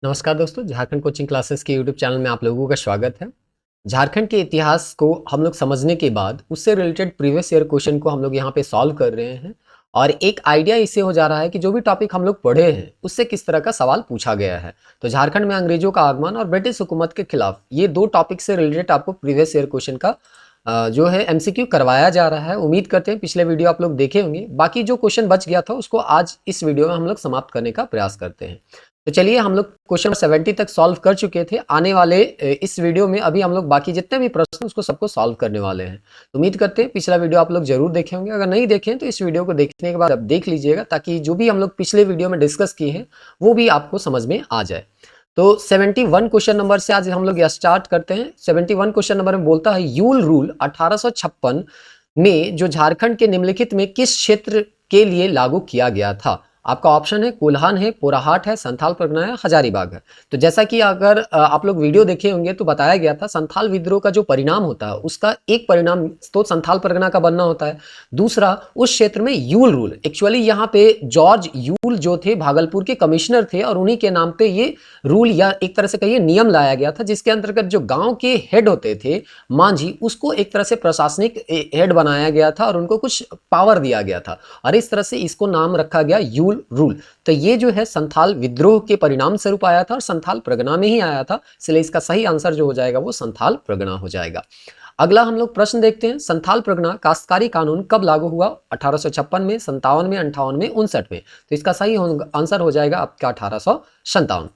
नमस्कार दोस्तों, Jharkhand coaching classes के यूट्यूब चैनल में आप लोगों का स्वागत है। झारखंड के इतिहास को हम लोग समझने के बाद उससे रिलेटेड प्रीवियस ईयर क्वेश्चन को हम लोग यहाँ पे सॉल्व कर रहे हैं और एक आइडिया इससे हो जा रहा है कि जो भी टॉपिक हम लोग पढ़े हैं उससे किस तरह का सवाल पूछा गया है। तो झारखंड में अंग्रेजों का आगमन और ब्रिटिश हुकूमत के खिलाफ ये दो टॉपिक से रिलेटेड आपको प्रीवियस ईयर क्वेश्चन का जो है एमसीक्यू करवाया जा रहा है। उम्मीद करते हैं पिछले वीडियो आप लोग देखे होंगे। बाकी जो क्वेश्चन बच गया था उसको आज इस वीडियो में हम लोग समाप्त करने का प्रयास करते हैं। तो चलिए, हम लोग क्वेश्चन 70 तक सॉल्व कर चुके थे। आने वाले इस वीडियो में अभी हम लोग बाकी जितने भी प्रश्न उसको सबको सॉल्व करने वाले हैं। तो उम्मीद करते हैं पिछला वीडियो आप लोग जरूर देखे होंगे। अगर नहीं देखे तो इस वीडियो को देखने के बाद आप देख लीजिएगा, ताकि जो भी हम लोग पिछले वीडियो में डिस्कस किए हैं वो भी आपको समझ में आ जाए। तो 71 क्वेश्चन नंबर से आज हम लोग स्टार्ट करते हैं। 71 क्वेश्चन नंबर में बोलता है, यूल रूल 1856 में जो झारखंड के निम्नलिखित में किस क्षेत्र के लिए लागू किया गया था? आपका ऑप्शन है कोल्हान है, पोराहाट है, संथाल परगना है, हजारीबाग है। तो जैसा कि अगर आप लोग वीडियो देखे होंगे तो बताया गया था संथाल विद्रोह का जो परिणाम होता है उसका एक परिणाम तो संथाल परगना का बनना होता है। दूसरा, उस क्षेत्र में यूल रूल, एक्चुअली यहाँ पे जॉर्ज यूल जो थे भागलपुर के कमिश्नर थे और उन्हीं के नाम पे ये रूल या एक तरह से कहिए नियम लाया गया था, जिसके अंतर्गत जो गांव के हेड होते थे मांझी, उसको एक तरह से प्रशासनिक हेड बनाया गया था और उनको कुछ पावर दिया गया था और इस तरह से इसको नाम रखा गया यूल रूल। तो ये जो है संथाल विद्रोह के परिणाम स्वरूप आया था और संथाल परगना में ही आया था, इसलिए इसका सही आंसर जो हो जाएगा वो संथाल परगना हो जाएगा। अगला हम लोग प्रश्न देखते हैं, संथाल परगना काश्तकारी कानून कब लागू हुआ? 1856 में, 57 में, 58 में, 59 में। तो इसका सही आंसर हो जाएगा आपका 1857।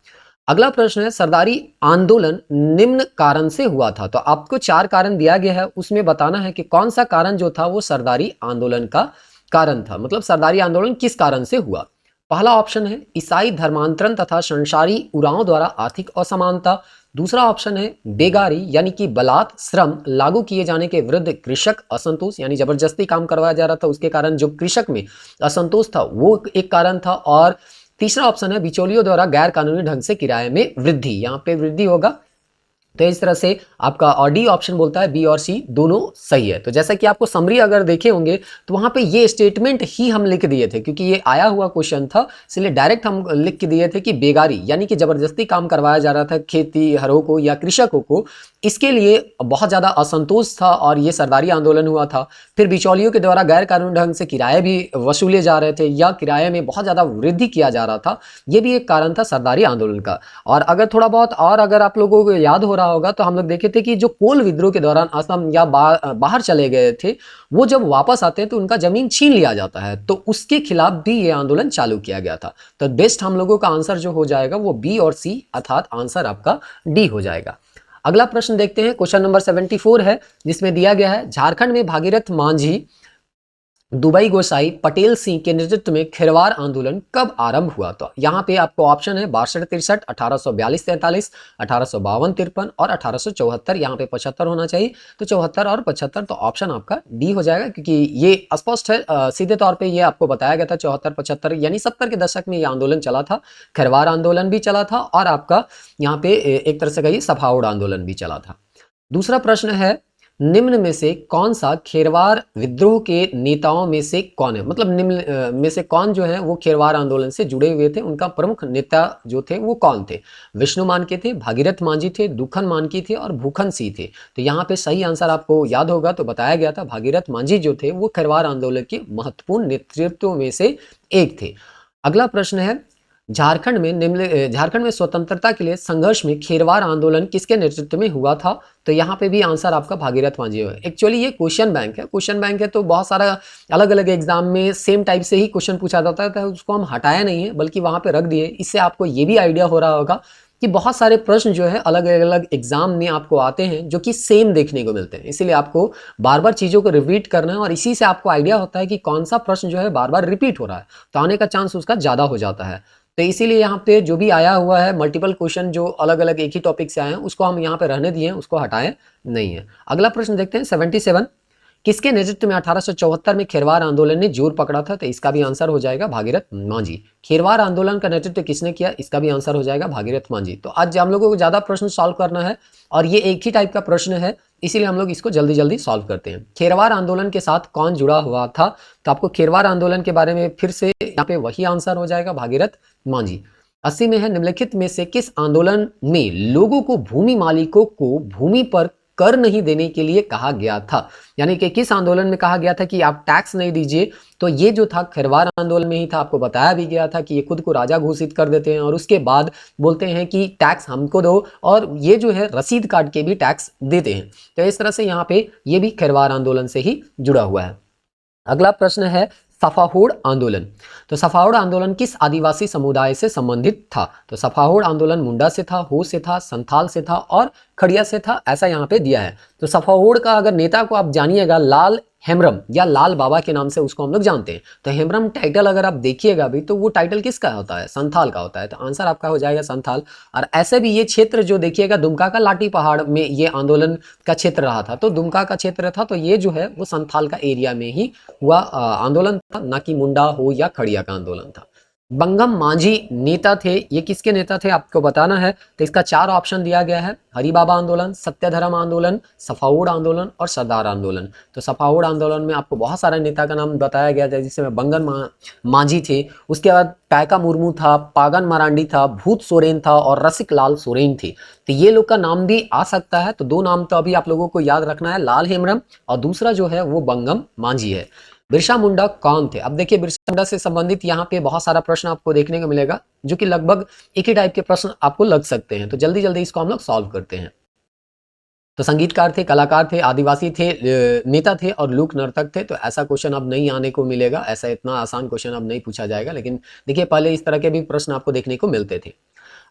अगला प्रश्न है, सरदारी आंदोलन निम्न कारण से हुआ था। तो आपको 4 कारण दिया गया है, उसमें बताना है कि कौन सा कारण जो था वो सरदारी आंदोलन का कारण था, मतलब सरदारी आंदोलन किस कारण से हुआ। पहला ऑप्शन है ईसाई धर्मांतरण तथा संसारी उराव द्वारा आर्थिक असमानता। दूसरा ऑप्शन है बेगारी यानी कि बलात् श्रम लागू किए जाने के विरुद्ध कृषक असंतोष, यानी जबरदस्ती काम करवाया जा रहा था उसके कारण जो कृषक में असंतोष था वो एक कारण था। और तीसरा ऑप्शन है बिचौलियों द्वारा गैर कानूनी ढंग से किराए में वृद्धि, यहाँ पे वृद्धि होगा। तो इस तरह से आपका और डी ऑप्शन बोलता है बी और सी दोनों सही है। तो जैसा कि आपको समरी अगर देखे होंगे तो वहां पे ये स्टेटमेंट ही हम लिख दिए थे, क्योंकि ये आया हुआ क्वेश्चन था, इसलिए डायरेक्ट हम लिख के दिए थे कि बेगारी यानी कि जबरदस्ती काम करवाया जा रहा था खेती हरों को या कृषकों को, इसके लिए बहुत ज्यादा असंतोष था और ये सरदारी आंदोलन हुआ था। फिर बिचौलियों के द्वारा गैर कानूनी ढंग से किराए भी वसूले जा रहे थे या किराए में बहुत ज्यादा वृद्धि किया जा रहा था, ये भी एक कारण था सरदारी आंदोलन का। और अगर थोड़ा बहुत और अगर आप लोगों को याद हो रहा होगा तो हम लोग देखे थे कि जो कोल विद्रोह के दौरान असम या बाहर चले गए थे, वो जब वापस आते हैं तो उनका जमीन छीन लिया जाता है, तो उसके खिलाफ भी ये आंदोलन चालू किया गया था। तो बेस्ट हम लोगों का आंसर जो हो जाएगा वो बी और सी, अर्थात आंसर आपका डी हो जाएगा। अगला प्रश्न देखते हैं, क्वेश्चन नंबर 74 है, जिसमें दिया गया है झारखंड में भागीरथ मांझी, दुबई गोसाई, पटेल सिंह के नेतृत्व में खिरवार आंदोलन कब आरंभ हुआ? तो यहाँ पे आपको ऑप्शन है 62-63, 1842-43, 1852-53 और 1874। यहाँ पे 75 होना चाहिए, तो 74 और 75, तो ऑप्शन आपका डी हो जाएगा, क्योंकि ये स्पष्ट है। सीधे तौर पे ये आपको बताया गया था 74-75 यानी 70 के दशक में ये आंदोलन चला था, खिरवार आंदोलन भी चला था और आपका यहाँ पे एक तरह से कहिए सफाउड़ आंदोलन भी चला था। दूसरा प्रश्न है, निम्न में से कौन सा खेरवार विद्रोह के नेताओं में से कौन है, मतलब निम्न में से कौन जो है वो खेरवार आंदोलन से जुड़े हुए थे, उनका प्रमुख नेता जो थे वो कौन थे? विष्णु मानके थे, भागीरथ मांझी थे, दुखन मानकी थे और भूखन सिंह थे। तो यहाँ पे सही आंसर आपको याद होगा तो बताया गया था भागीरथ मांझी जो थे वो खेरवार आंदोलन के महत्वपूर्ण नेतृत्व में से एक थे। अगला प्रश्न है, झारखंड में स्वतंत्रता के लिए संघर्ष में खेरवार आंदोलन किसके नेतृत्व में हुआ था? तो यहाँ पे भी आंसर आपका भागीरथ मांझी है। एक्चुअली ये क्वेश्चन बैंक है तो बहुत सारा अलग अलग एग्जाम में सेम टाइप से ही क्वेश्चन पूछा जाता है, तो उसको हम हटाया नहीं है बल्कि वहां पे रख दिए। इससे आपको ये भी आइडिया हो रहा होगा कि बहुत सारे प्रश्न जो है अलग अलग एग्जाम में आपको आते हैं जो कि सेम देखने को मिलते हैं, इसीलिए आपको बार बार चीज़ों को रिपीट करना है और इसी से आपको आइडिया होता है कि कौन सा प्रश्न जो है बार बार रिपीट हो रहा है, तो आने का चांस उसका ज़्यादा हो जाता है। तो इसीलिए यहाँ पे जो भी आया हुआ है मल्टीपल क्वेश्चन जो अलग अलग एक ही टॉपिक से आए हैं उसको हम यहाँ पे रहने दिए हैं, उसको हटाए नहीं है। अगला प्रश्न देखते हैं 77, किसके नेतृत्व में 1874 में खेरवार आंदोलन ने जोर पकड़ा था? तो इसका भी आंसर हो जाएगा भागीरथ मांझी। खेरवार आंदोलन का नेतृत्व किसने किया? इसका भी आंसर हो जाएगा भागीरथ मांझी। तो आज हम लोगों को ज्यादा प्रश्न सॉल्व करना है और ये एक ही टाइप का प्रश्न है, इसीलिए हम लोग इसको जल्दी जल्दी सॉल्व करते हैं। खेरवार आंदोलन के साथ कौन जुड़ा हुआ था? तो आपको खेरवार आंदोलन के बारे में फिर से यहाँ पे वही आंसर हो जाएगा भागीरथ मांझी। 80 में है, निम्नलिखित में से किस आंदोलन में लोगों को भूमि मालिकों को भूमि पर कर नहीं देने के लिए कहा गया था? यानी कि किस आंदोलन में कहा गया था कि आप टैक्स नहीं दीजिए? तो ये जो था खरवार आंदोलन में ही था। आपको बताया भी गया था कि ये खुद को राजा घोषित कर देते हैं और उसके बाद बोलते हैं कि टैक्स हमको दो, और ये जो है रसीद काट के भी टैक्स देते हैं। तो इस तरह से यहाँ पे ये भी खरवार आंदोलन से ही जुड़ा हुआ है। अगला प्रश्न है सफाहोड़ आंदोलन। तो सफाहोड़ आंदोलन किस आदिवासी समुदाय से संबंधित था? तो सफाहोड़ आंदोलन मुंडा से था, हो से था, संथाल से था और खड़िया से था, ऐसा यहाँ पे दिया है। तो सफाहोड़ का अगर नेता को आप जानिएगा, लाल हेम्ब्रम या लाल बाबा के नाम से उसको हम लोग जानते हैं। तो हेम्ब्रम टाइटल अगर आप देखिएगा भी तो वो टाइटल किसका होता है? संथाल का होता है। तो आंसर आपका हो जाएगा संथाल। और ऐसे भी ये क्षेत्र जो देखिएगा दुमका का लाठी पहाड़ में ये आंदोलन का क्षेत्र रहा था, तो दुमका का क्षेत्र था, तो ये जो है वो संथाल का एरिया में ही हुआ आंदोलन था, ना कि मुंडा हो या खड़िया का आंदोलन था। बंगम मांझी नेता थे, ये किसके नेता थे आपको बताना है। तो इसका 4 ऑप्शन दिया गया है, हरिबाबा आंदोलन, सत्यधर्म आंदोलन, सफाउड़ आंदोलन और सरदार आंदोलन। तो सफाउड़ आंदोलन में आपको बहुत सारे नेता का नाम बताया गया था, जिसमें बंगन मांझी थे, उसके बाद पैका मुर्मू था, पागन मरांडी था, भूत सोरेन था और रसिक लाल सोरेन थे। तो ये लोग का नाम भी आ सकता है। तो 2 नाम तो अभी आप लोगों को याद रखना है, लाल हेम्ब्रम और दूसरा जो है वो बंगम मांझी है। बिरसा मुंडा कौन थे? अब देखिए बिरसा मुंडा से संबंधित यहाँ पे बहुत सारा प्रश्न आपको देखने को मिलेगा, जो कि लगभग एक ही टाइप के प्रश्न आपको लग सकते हैं। तो जल्दी जल्दी इसको हम लोग सॉल्व करते हैं। तो संगीतकार थे, कलाकार थे, आदिवासी थे, नेता थे और लोक नर्तक थे। तो ऐसा क्वेश्चन अब नहीं आने को मिलेगा, ऐसा इतना आसान क्वेश्चन अब नहीं पूछा जाएगा। लेकिन देखिए पहले इस तरह के भी प्रश्न आपको देखने को मिलते थे।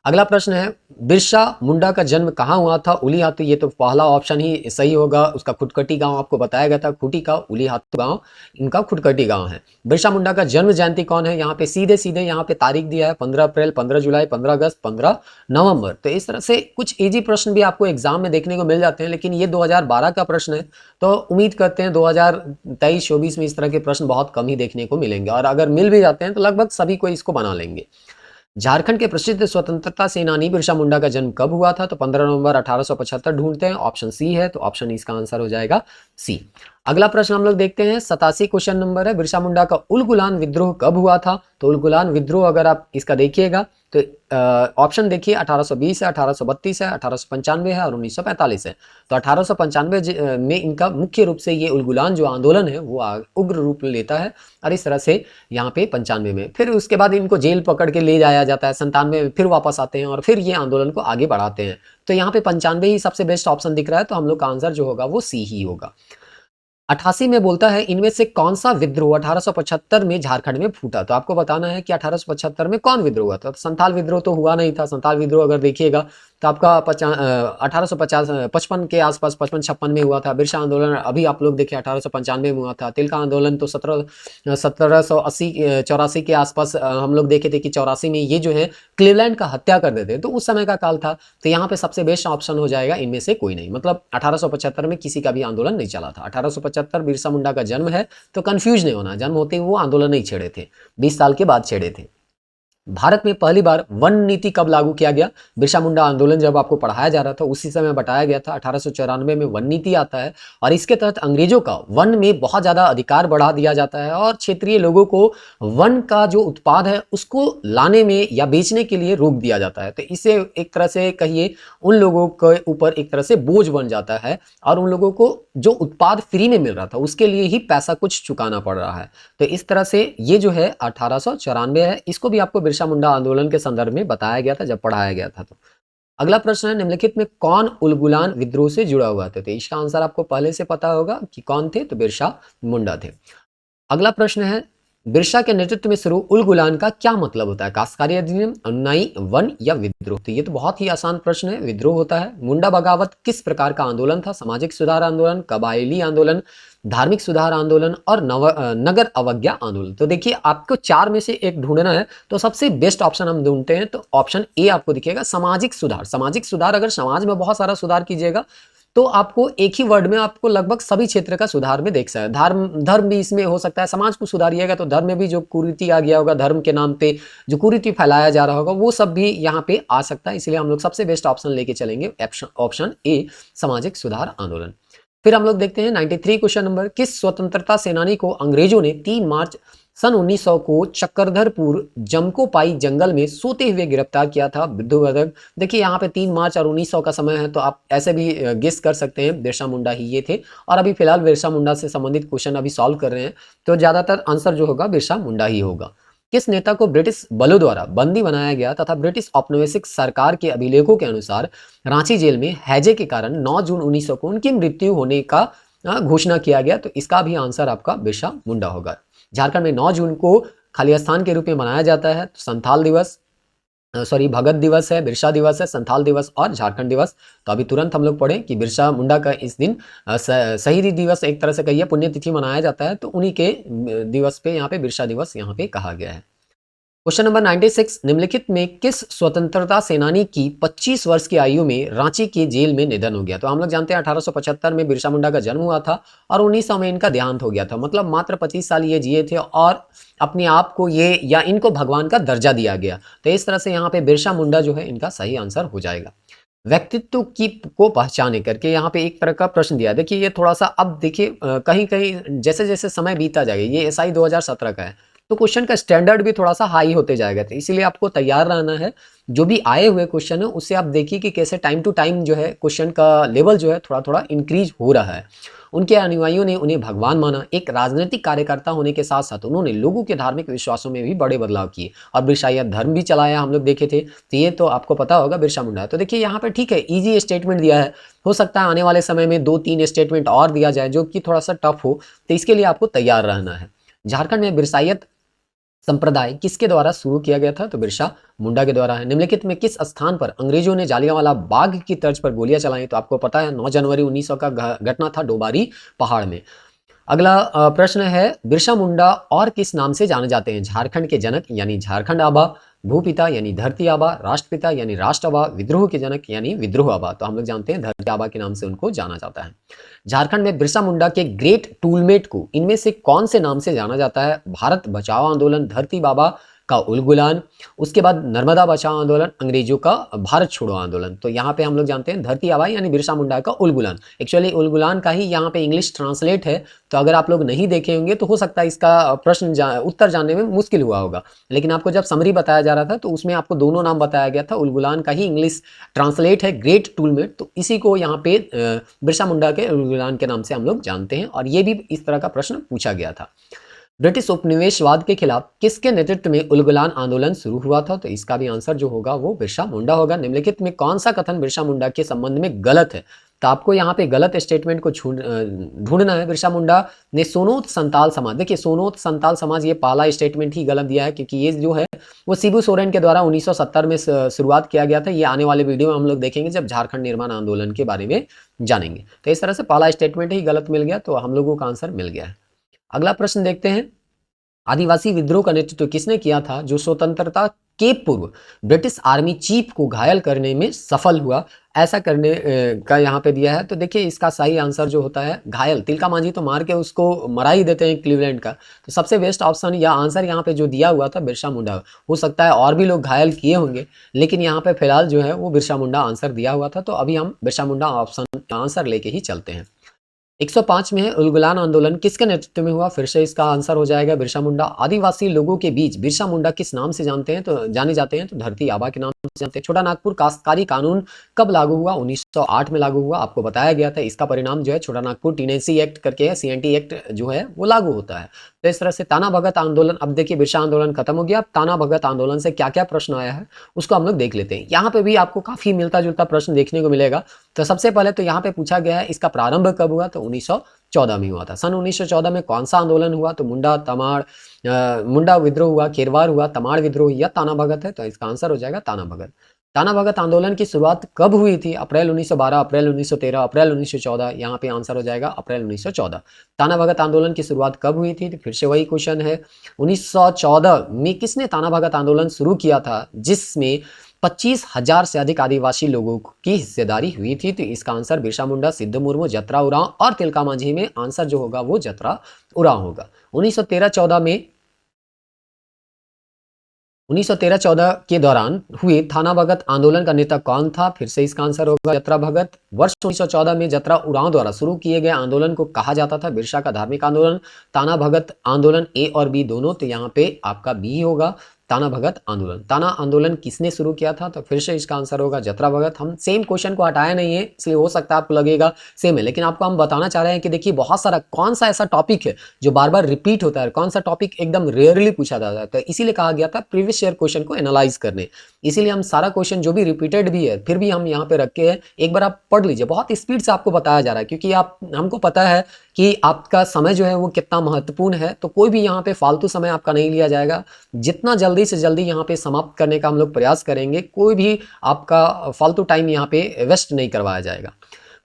अगला प्रश्न है, बिरसा मुंडा का जन्म कहाँ हुआ था? उलीहातू, ये तो पहला ऑप्शन ही सही होगा। उसका खुटकटी गांव आपको बताया गया था, खूटी का उलीहातू गांव इनका खुटकटी गांव है। बिरसा मुंडा का जन्म जयंती कौन है? यहाँ पे सीधे सीधे यहाँ पे तारीख दिया है, 15 अप्रैल, 15 जुलाई, 15 अगस्त, 15 नवंबर। तो इस तरह से कुछ इजी प्रश्न भी आपको एग्जाम में देखने को मिल जाते हैं, लेकिन ये 2012 का प्रश्न है, तो उम्मीद करते हैं 2023-24 में इस तरह के प्रश्न बहुत कम ही देखने को मिलेंगे, और अगर मिल भी जाते हैं तो लगभग सभी को इसको बना लेंगे। झारखंड के प्रसिद्ध स्वतंत्रता सेनानी बिरसा मुंडा का जन्म कब हुआ था? तो 15 नवंबर 1875 ढूंढते हैं, ऑप्शन सी है, तो ऑप्शन इसका आंसर हो जाएगा सी। अगला प्रश्न हम लोग देखते हैं, 87 क्वेश्चन नंबर है, बिरसा मुंडा का उलगुलान विद्रोह कब हुआ था? तो उलगुलान विद्रोह अगर आप इसका देखिएगा तो ऑप्शन देखिए 1820 है, 1832 है, 1895 है और 1945 है। तो 1895 में इनका मुख्य रूप से ये उलगुलान जो आंदोलन है वो उग्र रूप लेता है, और इस तरह से यहाँ पे 95 में, फिर उसके बाद इनको जेल पकड़ के ले जाया जाता है, 97 में फिर वापस आते हैं और फिर ये आंदोलन को आगे बढ़ाते हैं। तो यहाँ पे 95 ही सबसे बेस्ट ऑप्शन दिख रहा है, तो हम लोग का आंसर जो होगा वो सी ही होगा। 88 में बोलता है, इनमें से कौन सा विद्रोह 1875 में झारखंड में फूटा? तो आपको बताना है कि 1875 में कौन विद्रोह हुआ था। तो संथाल विद्रोह तो हुआ नहीं था। संथाल विद्रोह अगर देखिएगा तो आपका 1855 के आसपास, 55-56 में हुआ था। बिरसा आंदोलन अभी आप लोग देखिए 1895 में हुआ था। तिलका आंदोलन तो 1780-84 के आसपास हम लोग देखे थे कि 84 में ये जो है क्लीवलैंड का हत्या कर देते, तो उस समय का काल था। तो यहाँ पे सबसे बेस्ट ऑप्शन हो जाएगा इनमें से कोई नहीं, मतलब 1875 में किसी का भी आंदोलन नहीं चला था। 1875 बिरसा मुंडा का जन्म है, तो कंफ्यूज नहीं होना, जन्म होते ही वो आंदोलन नहीं छेड़े थे, 20 साल के बाद छेड़े थे। भारत में पहली बार वन नीति कब लागू किया गया? बिरसा मुंडा आंदोलन जब आपको पढ़ाया जा रहा था उसी समय बताया गया था, 1894 में वन नीति आता है, और इसके तहत अंग्रेजों का वन में बहुत ज़्यादा अधिकार बढ़ा दिया जाता है और क्षेत्रीय लोगों को वन का जो उत्पाद है उसको लाने में या बेचने के लिए रोक दिया जाता है। तो इससे एक तरह से कहिए उन लोगों के ऊपर एक तरह से बोझ बन जाता है, और उन लोगों को जो उत्पाद फ्री में मिल रहा था उसके लिए ही पैसा कुछ चुकाना पड़ रहा है। तो इस तरह से ये जो है 1894 है, इसको भी आपको बिरसा मुंडा आंदोलन के संदर्भ में बताया गया था जब पढ़ाया गया था। तो अगला प्रश्न है, निम्नलिखित में कौन उलगुलान विद्रोह से जुड़ा हुआ था? तो इसका आंसर आपको पहले से पता होगा कि कौन थे, तो बिरसा मुंडा थे। अगला प्रश्न है, बिरसा के नेतृत्व में शुरू उलगुलान का क्या मतलब होता है? काश्तकारी अधिनियम, अनुयायी, वन या विद्रोह? तो ये तो बहुत ही आसान प्रश्न है, विद्रोह होता है। मुंडा बगावत किस प्रकार का आंदोलन था? सामाजिक सुधार आंदोलन, कबायली आंदोलन, धार्मिक सुधार आंदोलन और नगर अवज्ञा आंदोलन। तो देखिए आपको 4 में से एक ढूंढना है, तो सबसे बेस्ट ऑप्शन हम ढूंढते हैं, तो ऑप्शन ए आपको दिखेगा, सामाजिक सुधार। सामाजिक सुधार, अगर समाज में बहुत सारा सुधार कीजिएगा तो आपको एक ही वर्ड में आपको लगभग सभी क्षेत्र का सुधार में देख सकते हैं। धर्म भी इसमें हो सकता है, समाज को सुधारिएगा तो धर्म में भी जो कुरीति आ गया होगा, धर्म के नाम पे जो कुरीति फैलाया जा रहा होगा वो सब भी यहाँ पे आ सकता है। इसलिए हम लोग सबसे बेस्ट ऑप्शन लेके चलेंगे, ऑप्शन ए, सामाजिक सुधार आंदोलन। फिर हम लोग देखते हैं 93 क्वेश्चन नंबर, किस स्वतंत्रता सेनानी को अंग्रेजों ने 3 मार्च सन 1900 को चक्रधरपुर जमकोपाई जंगल में सोते हुए गिरफ्तार किया था बुद्धवर्धक। देखिए यहाँ पे 3 मार्च और 1900 का समय है, तो आप ऐसे भी गेस कर सकते हैं बिरसा मुंडा ही ये थे। और अभी फिलहाल बिरसा मुंडा से संबंधित क्वेश्चन अभी सॉल्व कर रहे हैं, तो ज़्यादातर आंसर जो होगा बिरसा मुंडा ही होगा। किस नेता को ब्रिटिश बलों द्वारा बंदी बनाया गया तथा ब्रिटिश औपनिवेशिक सरकार के अभिलेखों के अनुसार रांची जेल में हैजे के कारण 9 जून 1900 को उनकी मृत्यु होने का घोषणा किया गया? तो इसका भी आंसर आपका बिरसा मुंडा होगा। झारखंड में 9 जून को खालिस्तान के रूप में मनाया जाता है। संथाल दिवस, भगत दिवस है, बिरसा दिवस है, संथाल दिवस और झारखंड दिवस। तो अभी तुरंत हम लोग पढ़ें कि बिरसा मुंडा का इस दिन शहीदी दिवस एक तरह से कहिए पुण्यतिथि मनाया जाता है, तो उन्हीं के दिवस पे यहाँ पे बिरसा दिवस यहाँ पे कहा गया है। क्वेश्चन नंबर 96, निम्नलिखित में किस स्वतंत्रता सेनानी की 25 वर्ष की आयु में रांची के जेल में निधन हो गया? तो हम लोग जानते हैं 1875 में बिरसा मुंडा का जन्म हुआ था और 1900 में इनका देहांत हो गया था। मतलब मात्र 25 साल ये जिए थे और अपने आप को ये या इनको भगवान का दर्जा दिया गया। तो इस तरह से यहाँ पे बिरसा मुंडा जो है इनका सही आंसर हो जाएगा। व्यक्तित्व की को पहचाने करके यहाँ पे एक तरह का प्रश्न दिया। देखिए ये थोड़ा सा अब देखिए कहीं कहीं जैसे जैसे समय बीता जाएगा, ये एसआई 2017 का है, तो क्वेश्चन का स्टैंडर्ड भी थोड़ा सा हाई होते जाएगा। तो इसीलिए आपको तैयार रहना है। जो भी आए हुए क्वेश्चन है उससे आप देखिए कि कैसे टाइम टू टाइम जो है क्वेश्चन का लेवल जो है थोड़ा थोड़ा इंक्रीज हो रहा है। उनके अनुयायियों ने उन्हें भगवान माना। एक राजनीतिक कार्यकर्ता होने के साथ साथ उन्होंने लोगों के धार्मिक विश्वासों में भी बड़े बदलाव किए और बिरसाइया धर्म भी चलाया, हम लोग देखे थे। तो ये तो आपको पता होगा बिरसा मुंडा। तो देखिए यहाँ पे ठीक है, इजी स्टेटमेंट दिया है। हो सकता है आने वाले समय में 2-3 स्टेटमेंट और दिया जाए जो कि थोड़ा सा टफ हो, तो इसके लिए आपको तैयार रहना है। झारखंड में बिरसाइयत संप्रदाय किसके द्वारा शुरू किया गया था? तो बिरसा मुंडा के द्वारा है। निम्नलिखित में किस स्थान पर अंग्रेजों ने जालियांवाला बाग की तर्ज पर गोलियां चलाई? तो आपको पता है 9 जनवरी 1900 का घटना था डोबारी पहाड़ में। अगला प्रश्न है, बिरसा मुंडा और किस नाम से जाने जाते हैं? झारखंड के जनक यानी झारखंड आबा, भूपिता यानी धरती आबा, राष्ट्रपिता यानी राष्ट्र आबा, विद्रोह के जनक यानी विद्रोह आबा। तो हम लोग जानते हैं धरती आबा के नाम से उनको जाना जाता है। झारखंड में बिरसा मुंडा के ग्रेट टूलमेट को इनमें से कौन से नाम से जाना जाता है? भारत बचाओ आंदोलन, धरती बाबा का उलगुलान, उसके बाद नर्मदा बचाओ आंदोलन, अंग्रेजों का भारत छोड़ो आंदोलन। तो यहाँ पे हम लोग जानते हैं धरती आबा यानी बिरसा मुंडा का उलगुलान। एक्चुअली उलगुलान का ही यहाँ पे इंग्लिश ट्रांसलेट है, तो अगर आप लोग नहीं देखे होंगे तो हो सकता है इसका उत्तर जानने में मुश्किल हुआ होगा। लेकिन आपको जब समरी बताया जा रहा था तो उसमें आपको दोनों नाम बताया गया था। उलगुलान का ही इंग्लिश ट्रांसलेट है ग्रेट टूलमेट, तो इसी को यहाँ पे बिरसा मुंडा के उलगुलान के नाम से हम लोग जानते हैं और ये भी इस तरह का प्रश्न पूछा गया था। ब्रिटिश उपनिवेशवाद के खिलाफ किसके नेतृत्व में उलगुलान आंदोलन शुरू हुआ था? तो इसका भी आंसर जो होगा वो बिरसा मुंडा होगा। निम्नलिखित में कौन सा कथन बिरसा मुंडा के संबंध में गलत है? तो आपको यहाँ पे गलत स्टेटमेंट को ढूंढना है। बिरसा मुंडा ने सोनोत संताल समाज, देखिए सोनोत संताल समाज ये पहला स्टेटमेंट ही गलत दिया है, क्योंकि ये जो है वो शिबू सोरेन के द्वारा 1970 में शुरुआत किया गया था। ये आने वाले वीडियो में हम लोग देखेंगे जब झारखंड निर्माण आंदोलन के बारे में जानेंगे। तो इस तरह से पहला स्टेटमेंट ही गलत मिल गया, तो हम लोगों का आंसर मिल गया है। अगला प्रश्न देखते हैं, आदिवासी विद्रोह का नेतृत्व किसने किया था जो स्वतंत्रता के पूर्व ब्रिटिश आर्मी चीफ को घायल करने में सफल हुआ? ऐसा करने का यहाँ पे दिया है। तो देखिए इसका सही आंसर जो होता है घायल, तिलका मांझी तो मार के उसको मरा ही देते हैं क्लीवलैंड का। तो सबसे बेस्ट ऑप्शन या आंसर यहाँ पे जो दिया हुआ था बिरसा मुंडा। हो सकता है और भी लोग घायल किए होंगे, लेकिन यहाँ पे फिलहाल जो है वो बिरसा मुंडा आंसर दिया हुआ था। तो अभी हम बिरसा मुंडा ऑप्शन आंसर लेके ही चलते हैं। 105 में है, उलगुलान आंदोलन किसके नेतृत्व में हुआ? फिर से इसका आंसर हो जाएगा बिरसा मुंडा। आदिवासी लोगों के बीच बिरसा मुंडा किस नाम से जानते हैं? तो जाने जाते हैं तो धरती आबा के नाम से जानते हैं। छोटा नागपुर काश्तकारी कानून कब लागू हुआ? 1908 में लागू हुआ, आपको बताया गया था। इसका परिणाम जो है छोटा नागपुर टीनेसी एक्ट करके है, सीएनटी एक्ट जो है वो लागू होता है। तो इस तरह से ताना भगत आंदोलन, अब देखिए बिरसा आंदोलन खत्म हो गया, अब ताना भगत आंदोलन से क्या क्या प्रश्न आया है उसको हम लोग देख लेते हैं। यहाँ पे भी आपको काफी मिलता जुलता प्रश्न देखने को मिलेगा। तो सबसे पहले तो यहाँ पे पूछा गया है इसका प्रारंभ कब हुआ? तो 1914 में हुआ था। सन 1914 में कौन सा आंदोलन हुआ? तो मुंडा विद्रोह हुआ, खेरवार हुआ, तमाड़ विद्रोह या ताना भगत है? तो इसका आंसर हो जाएगा ताना भगत। ताना भगत आंदोलन की शुरुआत कब हुई थी? अप्रैल 1912, अप्रैल 1913, अप्रैल 1914? यहाँ पे आंसर हो जाएगा अप्रैल 1914। ताना भगत आंदोलन की शुरुआत कब हुई थी? तो फिर से वही क्वेश्चन है, 1914 में किसने ताना भगत आंदोलन शुरू किया था जिसमें 25,000 से अधिक आदिवासी लोगों की हिस्सेदारी हुई थी? तो इसका आंसर बिरसा मुंडा, सिद्ध मुर्मू, जतरा उरांव और तिलका मांझी में आंसर जो होगा वो जतरा उरांव होगा। 1913-14 में 1913-14 के दौरान हुए थाना भगत आंदोलन का नेता कौन था? फिर से इसका आंसर होगा जतरा भगत। वर्ष 1914 में जतरा उरांव द्वारा शुरू किए गए आंदोलन को कहा जाता था बिरसा का धार्मिक आंदोलन, ताना भगत आंदोलन, ए और बी दोनों, तो यहाँ पे आपका बी होगा ताना भगत आंदोलन। ताना आंदोलन किसने शुरू किया था? तो फिर से इसका आंसर होगा जतरा भगत। हम सेम क्वेश्चन को हटाया नहीं है, इसलिए हो सकता है आपको लगेगा सेम है, लेकिन आपको हम बताना चाह रहे हैं कि देखिए बहुत सारा कौन सा ऐसा टॉपिक है जो बार बार रिपीट होता है, कौन सा टॉपिक एकदम रेयरली पूछा जाता है, तो इसीलिए कहा गया था प्रीवियस ईयर क्वेश्चन को एनालाइज करने। इसीलिए हम सारा क्वेश्चन जो भी रिपीटेड भी है फिर भी हम यहाँ पे रखे हैं, एक बार आप पढ़ लीजिए। बहुत स्पीड से आपको बताया जा रहा है क्योंकि आप हमको पता है कि आपका समय जो है वो कितना महत्वपूर्ण है, तो कोई भी यहाँ पे फालतू समय आपका नहीं लिया जाएगा। जितना जल्दी से जल्दी यहाँ पे समाप्त करने का हम लोग प्रयास करेंगे, कोई भी आपका फालतू टाइम यहाँ पे वेस्ट नहीं करवाया जाएगा।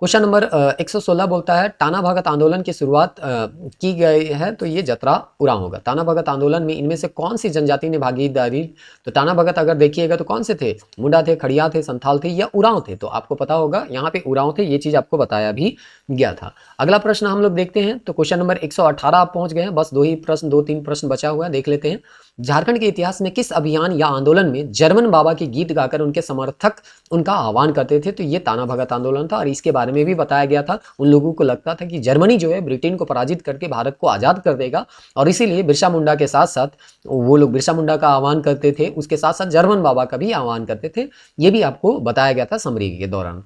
क्वेश्चन नंबर 116 बोलता है टाना भगत आंदोलन की शुरुआत की गई है, तो ये जतरा उरांव होगा। टाना भगत आंदोलन में इनमें से कौन सी जनजाति ने भागीदारी? तो टाना भगत अगर देखिएगा तो कौन से थे? मुंडा थे, खड़िया थे, संथाल थे या उरांव थे? तो आपको पता होगा यहाँ पे उरांव थे, ये चीज आपको बताया भी गया था। अगला प्रश्न हम लोग देखते हैं, तो क्वेश्चन नंबर 118 आप पहुंच गए हैं, बस दो तीन प्रश्न बचा हुआ है, देख लेते हैं। झारखंड के इतिहास में किस अभियान या आंदोलन में जर्मन बाबा के गीत गाकर उनके समर्थक उनका आह्वान करते थे? तो ये ताना भगत आंदोलन था और इसके बारे में भी बताया गया था। उन लोगों को लगता था कि जर्मनी जो है ब्रिटेन को पराजित करके भारत को आजाद कर देगा, और इसीलिए बिरसा मुंडा के साथ साथ वो लोग बिरसा मुंडा का आह्वान करते थे, उसके साथ साथ जर्मन बाबा का भी आह्वान करते थे। ये भी आपको बताया गया था समरी के दौरान।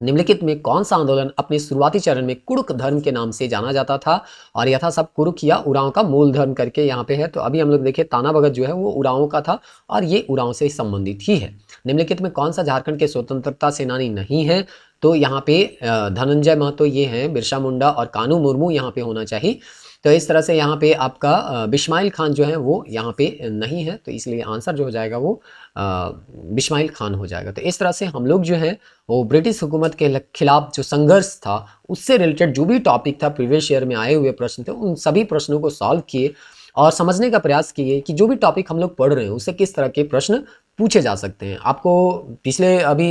निम्नलिखित में कौन सा आंदोलन अपने शुरुआती चरण में कुड़ुक धर्म के नाम से जाना जाता था? और यह था सब कुरुक या उरांव का मूल धर्म करके यहाँ पे है। तो अभी हम लोग देखें ताना भगत जो है वो उरांव का था और ये उरांव से संबंधित ही है। निम्नलिखित में कौन सा झारखंड के स्वतंत्रता सेनानी नहीं है? तो यहाँ पे धनंजय महतो ये हैं, बिरसा मुंडा और कानू मुर्मू यहाँ पे होना चाहिए। तो इस तरह से यहाँ पे आपका बिस्माइल खान जो है वो यहाँ पे नहीं है, तो इसलिए आंसर जो हो जाएगा वो बिस्माइल खान हो जाएगा। तो इस तरह से हम लोग जो है वो ब्रिटिश हुकूमत के खिलाफ जो संघर्ष था उससे रिलेटेड जो भी टॉपिक था, प्रीवियस ईयर में आए हुए प्रश्न थे, उन सभी प्रश्नों को सॉल्व किए और समझने का प्रयास किए कि जो भी टॉपिक हम लोग पढ़ रहे हैं उससे किस तरह के प्रश्न पूछे जा सकते हैं। आपको पिछले अभी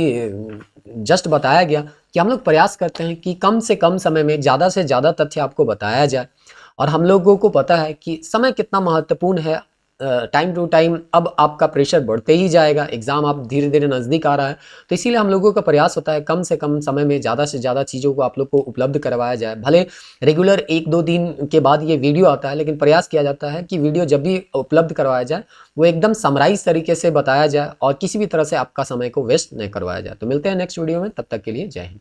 जस्ट बताया गया कि हम लोग प्रयास करते हैं कि कम से कम समय में ज़्यादा से ज़्यादा तथ्य आपको बताया जाए, और हम लोगों को पता है कि समय कितना महत्वपूर्ण है। टाइम टू टाइम अब आपका प्रेशर बढ़ते ही जाएगा, एग्ज़ाम आप धीरे धीरे नज़दीक आ रहा है, तो इसीलिए हम लोगों का प्रयास होता है कम से कम समय में ज़्यादा से ज़्यादा चीज़ों को आप लोग को उपलब्ध करवाया जाए। भले रेगुलर 1-2 दिन के बाद ये वीडियो आता है, लेकिन प्रयास किया जाता है कि वीडियो जब भी उपलब्ध करवाया जाए वो एकदम समराइज तरीके से बताया जाए और किसी भी तरह से आपका समय को वेस्ट नहीं करवाया जाए। तो मिलते हैं नेक्स्ट वीडियो में, तब तक के लिए जय हिंद।